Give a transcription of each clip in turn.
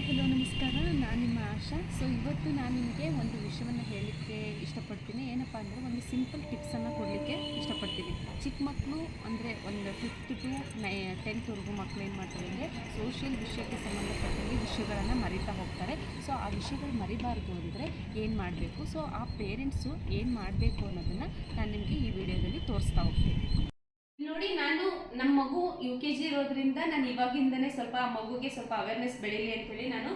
Hello ನಮಸ್ಕಾರ. ನಾನು ನಿಮ್ಮ ಆಶಾ. ಇವತ್ತು ನಾನು ನಿಮಗೆ ಒಂದು ವಿಷಯವನ್ನು ಹೇಳಲಿಕ್ಕೆ ಇಷ್ಟಪಡ್ತೀನಿ. ಏನಪ್ಪ ಅಂದರೆ ಒಂದು ಸಿಂಪಲ್ ಟಿಪ್ಸನ್ನು ಕೊಡಲಿಕ್ಕೆ ಇಷ್ಟಪಡ್ತೀನಿ. ಚಿಕ್ಕ ಮಕ್ಕಳು ಅಂದರೆ ಒಂದು 5th to 10th ಮಕ್ಕಳು ಏನು ಮಾಡ್ತಾರೆ ಅಂದರೆ ಸೋಷಿಯಲ್ ವಿಷಯಕ್ಕೆ ಸಂಬಂಧಪಟ್ಟಂಗೆ ವಿಷಯಗಳನ್ನು ಮರಿತಾ ಹೋಗ್ತಾರೆ. ಆ ವಿಷಯಗಳು ಮರಿಬಾರ್ದು ಅಂದರೆ ಏನು ಮಾಡಬೇಕು, ಆ ಪೇರೆಂಟ್ಸು ಏನು ಮಾಡಬೇಕು ಅನ್ನೋದನ್ನು ನಾನು ನಿಮಗೆ ಈ ವಿಡಿಯೋದಲ್ಲಿ ತೋರಿಸ್ತಾ ಹೋಗ್ತೀನಿ. ನೋಡಿ, ನಾನು ನಮ್ಮ ಮಗು UKG ಇರೋದ್ರಿಂದ ನಾನು ಇವಾಗಿಂದನೇ ಸ್ವಲ್ಪ ಮಗುಗೆ ಸ್ವಲ್ಪ ಅವೇರ್ನೆಸ್ ಬೆಳೀಲಿ ಅಂತೇಳಿ ನಾನು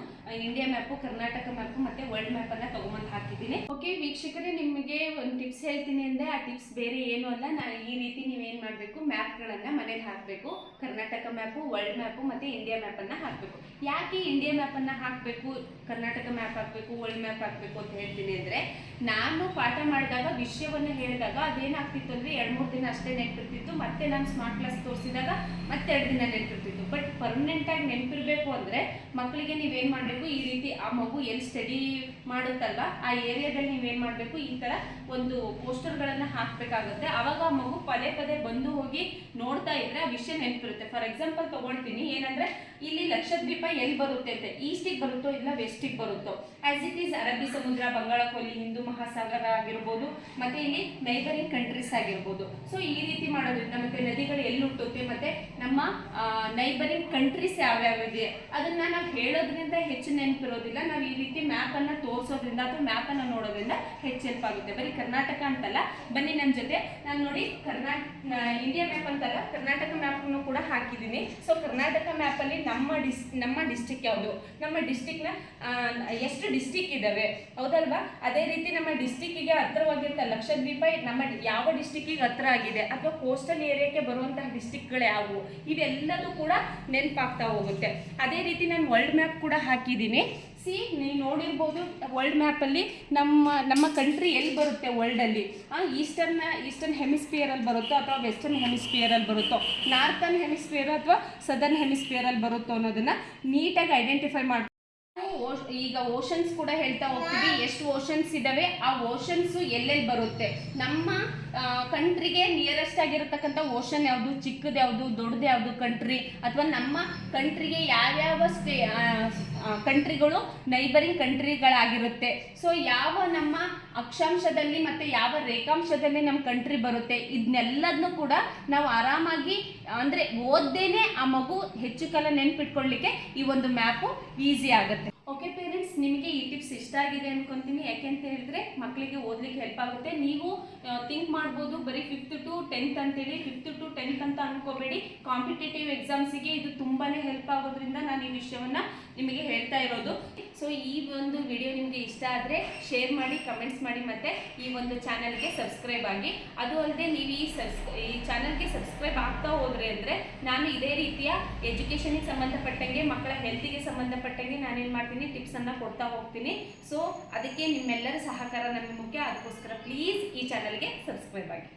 ಇಂಡಿಯಾ ಮ್ಯಾಪು, ಕರ್ನಾಟಕ ಮ್ಯಾಪು ಮತ್ತು ವರ್ಲ್ಡ್ ಮ್ಯಾಪನ್ನು ತೊಗೊಂಬಂದು ಹಾಕಿದ್ದೀನಿ. ಓಕೆ ವೀಕ್ಷಕರೇ, ನಿಮಗೆ ಒಂದು ಟಿಪ್ಸ್ ಹೇಳ್ತೀನಿ ಅಂದರೆ ಆ ಟಿಪ್ಸ್ ಬೇರೆ ಏನೂ ಅಲ್ಲ. ನಾನು ಈ ರೀತಿ ನೀವೇನು ಮಾಡಬೇಕು, ಮ್ಯಾಪ್ಗಳನ್ನು ಮನೇಲಿ ಹಾಕಬೇಕು. ಕರ್ನಾಟಕ ಮ್ಯಾಪು, ವರ್ಲ್ಡ್ ಮ್ಯಾಪು ಮತ್ತು ಇಂಡಿಯಾ ಮ್ಯಾಪನ್ನು ಹಾಕಬೇಕು. ಯಾಕೆ ಇಂಡಿಯಾ ಮ್ಯಾಪನ್ನು ಹಾಕಬೇಕು, ಕರ್ನಾಟಕ ಮ್ಯಾಪ್ ಹಾಕಬೇಕು, ವರ್ಲ್ಡ್ ಮ್ಯಾಪ್ ಹಾಕಬೇಕು ಅಂತ ಹೇಳ್ತೀನಿ ಅಂದರೆ, ನಾನು ಪಾಠ ಮಾಡಿದಾಗ ವಿಷಯವನ್ನು ಹೇಳಿದಾಗ ಅದೇನಾಗ್ತಿತ್ತು ಅಂದರೆ 2-3 ದಿನ ಅಷ್ಟೇ ನೆನಪಿರ್ತಿತ್ತು. ಮತ್ತೆ ನಾನು ಸ್ಮಾರ್ಟ್ ಕ್ಲಾಸ್ ತೋರಿಸಿದಾಗ ಮತ್ತೆ 2 ದಿನ ನೆನಪಿರ್ತಿತ್ತು. ಬಟ್ ಪರ್ಮನೆಂಟಾಗಿ ನೆನಪಿರಬೇಕು ಅಂದರೆ ಮಕ್ಕಳಿಗೆ ನೀವೇನು ಮಾಡಬೇಕು, ಈ ರೀತಿ ಆ ಮಗು ಎಲ್ಲಿ ಸ್ಟಡಿ ಮಾಡುತ್ತಲ್ವ ಆ ಏರಿಯಾದಲ್ಲಿ ನೀವೇನು ಮಾಡಬೇಕು, ಈ ಥರ ಒಂದು ಪೋಸ್ಟರ್ಗಳನ್ನು ಹಾಕಬೇಕಾಗುತ್ತೆ. ಆವಾಗ ಆ ಮಗು ಪದೇ ಪದೇ ಬಂದು ಹೋಗಿ ನೋಡ್ತಾ ಇದ್ರೆ ಆ ವಿಷಯ ನೆನಪಿರುತ್ತೆ. ಫಾರ್ ಎಕ್ಸಾಂಪಲ್ ತೊಗೊಳ್ತೀನಿ, ಏನಂದರೆ ಇಲ್ಲಿ ಲಕ್ಷದ್ವೀಪ ಎಲ್ಲಿ ಬರುತ್ತೆ ಅಂತ, ಈಸ್ಟಿಗೆ ಬರುತ್ತೋ ಇಲ್ಲ ವೆಸ್ಟಿಗೆ ಬರುತ್ತೋ. ಆಸ್ ಇಟ್ ಈಸ್ ಅರಬ್ಬಿ ಸಮುದ್ರ, ಬಂಗಾಳಕೊಲ್ಲಿ, ಹಿಂದೂ ಮಹಾಸಾಗರ ಆಗಿರ್ಬೋದು, ಮತ್ತು ಇಲ್ಲಿ ನೈಬರಿಂಗ್ ಕಂಟ್ರೀಸ್ ಆಗಿರ್ಬೋದು. ಈ ರೀತಿ ಮಾಡೋದ್ರಿಂದ ಮತ್ತೆ ನದಿಗಳು ಎಲ್ಲಿ ಹುಟ್ಟುತ್ತೆ ಮತ್ತು ನಮ್ಮ ನೈಬರಿಂಗ್ ಕಂಟ್ರೀಸ್ ಯಾವ್ಯಾವಿದೆ ಅದನ್ನು ನಾವು ಹೇಳೋದ್ರಿಂದ ಹೆಚ್ಚು ನೆನಪಿರೋದಿಲ್ಲ. ನಾವು ಈ ರೀತಿ ಮ್ಯಾಪನ್ನು ತೋರಿಸೋದ್ರಿಂದ ಅಥವಾ ಮ್ಯಾಪನ್ನು ನೋಡೋದ್ರಿಂದ ಹೆಚ್ಚು ಹೆಲ್ಪ್ ಆಗುತ್ತೆ. ಬರೀ ಕರ್ನಾಟಕ ಅಂತಲ್ಲ, ಬನ್ನಿ ನನ್ನ ಜೊತೆ. ನಾನು ನೋಡಿ ಇಂಡಿಯಾ ಮ್ಯಾಪ್ ಅಂತಲ್ಲ, ಕರ್ನಾಟಕ ಮ್ಯಾಪನ್ನು ಕೂಡ ಹಾಕಿದ್ದೀನಿ. ಕರ್ನಾಟಕ ಮ್ಯಾಪಲ್ಲಿ ನಮ್ಮ ಡಿಸ್ಟಿಕ್ ಯಾವುದು, ನಮ್ಮ ಡಿಸ್ಟಿಕ್ನ ಎಷ್ಟು ಡಿಸ್ಟಿಕ್ ಇದ್ದಾವೆ ಹೌದಲ್ವಾ, ಅದೇ ರೀತಿ ನಮ್ಮ ಡಿಸ್ಟಿಕ್ಕಿಗೆ ಹತ್ತಿರವಾಗಿರುತ್ತೆ ಲಕ್ಷದ್ವೀಪ ನಮ್ಮ ಯಾವ ಡಿಸ್ಟಿಕ್ಕಿಗೆ ಹತ್ತಿರ ಆಗಿದೆ, ಅಥವಾ ಕೋಸ್ಟಲ್ ಏರಿಯಾಕ್ಕೆ ಬರುವಂತಹ ಡಿಸ್ಟಿಕ್ಗಳು ಯಾವುವು, ಇವೆಲ್ಲದೂ ಕೂಡ ನೆನಪಾಗ್ತಾ ಹೋಗುತ್ತೆ. ಅದೇ ರೀತಿ ನಾನು ವರ್ಲ್ಡ್ ಮ್ಯಾಪ್ ಕೂಡ ಹಾಕಿದ್ದೀನಿ. ನೀವು ನೋಡಿರ್ಬೋದು, ವರ್ಲ್ಡ್ ಮ್ಯಾಪಲ್ಲಿ ನಮ್ಮ ಕಂಟ್ರಿ ಎಲ್ಲಿ ಬರುತ್ತೆ ವರ್ಲ್ಡಲ್ಲಿ, ಈಸ್ಟರ್ನ್ ಹೆಮಿಸ್ಫಿಯರಲ್ಲಿ ಬರುತ್ತೋ ಅಥವಾ ವೆಸ್ಟರ್ನ್ ಹೆಮಿಸ್ಫಿಯರಲ್ಲಿ ಬರುತ್ತೋ, ನಾರ್ತರ್ನ್ ಹೆಮಿಸ್ಫಿಯರ್ ಅಥವಾ ಸದರ್ನ್ ಹೆಮಿಸ್ಫಿಯರಲ್ಲಿ ಬರುತ್ತೋ ಅನ್ನೋದನ್ನು ನೀಟಾಗಿ ಐಡೆಂಟಿಫೈ ಮಾಡಿ. ಈಗ ಓಷನ್ಸ್ ಕೂಡ ಹೇಳ್ತಾ ಹೋಗ್ತೀವಿ, ಎಷ್ಟು ಓಷನ್ಸ್ ಇದ್ದಾವೆ, ಆ ಓಷನ್ಸು ಎಲ್ಲೆಲ್ಲಿ ಬರುತ್ತೆ, ನಮ್ಮ ಕಂಟ್ರಿಗೆ ನಿಯರೆಸ್ಟ್ ಆಗಿರತಕ್ಕಂಥ ಓಷನ್ ಯಾವುದು, ಚಿಕ್ಕದು ಯಾವುದು, ದೊಡ್ಡದು ಯಾವುದು ಕಂಟ್ರಿ, ಅಥವಾ ನಮ್ಮ ಕಂಟ್ರಿಗೆ ಯಾವ್ಯಾವ ಕಂಟ್ರಿಗಳು ನೈಬರಿಂಗ್ ಕಂಟ್ರಿಗಳಾಗಿರುತ್ತೆ. ಯಾವ ನಮ್ಮ ಅಕ್ಷಾಂಶದಲ್ಲಿ ಮತ್ತು ಯಾವ ರೇಖಾಂಶದಲ್ಲಿ ನಮ್ಮ ಕಂಟ್ರಿ ಬರುತ್ತೆ, ಇದನ್ನೆಲ್ಲದನ್ನು ಕೂಡ ನಾವು ಆರಾಮಾಗಿ ಅಂದರೆ ಓದ್ದೇನೆ ಆ ಮಗು ಹೆಚ್ಚು ಕಾಲ ನೆನ್ಪಿಟ್ಕೊಳ್ಳಿಕ್ಕೆ ಈ ಒಂದು ಮ್ಯಾಪು ಈಸಿ ಆಗುತ್ತೆ. ಓಕೆ ಪೇರೆಂಟ್ಸ್, ನಿಮಗೆ ಈ ಟಿಪ್ಸ್ ಇಷ್ಟ ಆಗಿದೆ ಅನ್ಕೊಂತೀನಿ. ಯಾಕೆಂತ ಹೇಳಿದ್ರೆ ಮಕ್ಕಳಿಗೆ ಓದಲಿಕ್ಕೆ ಹೆಲ್ಪ್ ಆಗುತ್ತೆ. ನೀವು ಥಿಂಕ್ ಮಾಡ್ಬೋದು ಬರೀ 5th to 10th ಅಂತೇಳಿ. 5th to 10th ಅಂತ ಅನ್ಕೋಬೇಡಿ, ಕಾಂಪಿಟೇಟಿವ್ ಎಕ್ಸಾಮ್ಸಿಗೆ ಇದು ತುಂಬಾ ಹೆಲ್ಪ್ ಆಗೋದ್ರಿಂದ ನಾನು ಈ ವಿಷಯವನ್ನು ನಿಮಗೆ ಹೇಳ್ತಾ ಇರೋದು. ಈ ಒಂದು ವಿಡಿಯೋ ನಿಮಗೆ ಇಷ್ಟ ಆದರೆ ಶೇರ್ ಮಾಡಿ, ಕಮೆಂಟ್ಸ್ ಮಾಡಿ, ಮತ್ತು ಈ ಒಂದು ಚಾನಲ್ಗೆ ಸಬ್ಸ್ಕ್ರೈಬ್ ಆಗಿ. ಅದು ಅಲ್ಲದೆ ನೀವು ಈ ಚಾನಲ್ಗೆ ಸಬ್ಸ್ಕ್ರೈಬ್ ಆಗ್ತಾ ಹೋದರೆ ಅಂದರೆ ನಾನು ಇದೇ ರೀತಿಯ ಎಜುಕೇಷನ್ಗೆ ಸಂಬಂಧಪಟ್ಟಂಗೆ, ಮಕ್ಕಳ ಹೆಲ್ತಿಗೆ ಸಂಬಂಧಪಟ್ಟಂಗೆ ನಾನೇನು ಮಾಡ್ತೀನಿ, ಟಿಪ್ಸನ್ನು ಕೊಡ್ತಾ ಹೋಗ್ತೀನಿ. ಅದಕ್ಕೆ ನಿಮ್ಮೆಲ್ಲರ ಸಹಕಾರ ನಮಗೆ ಮುಖ್ಯ. ಅದಕ್ಕೋಸ್ಕರ ಪ್ಲೀಸ್ ಈ ಚಾನಲ್ಗೆ ಸಬ್ಸ್ಕ್ರೈಬ್ ಆಗಿ.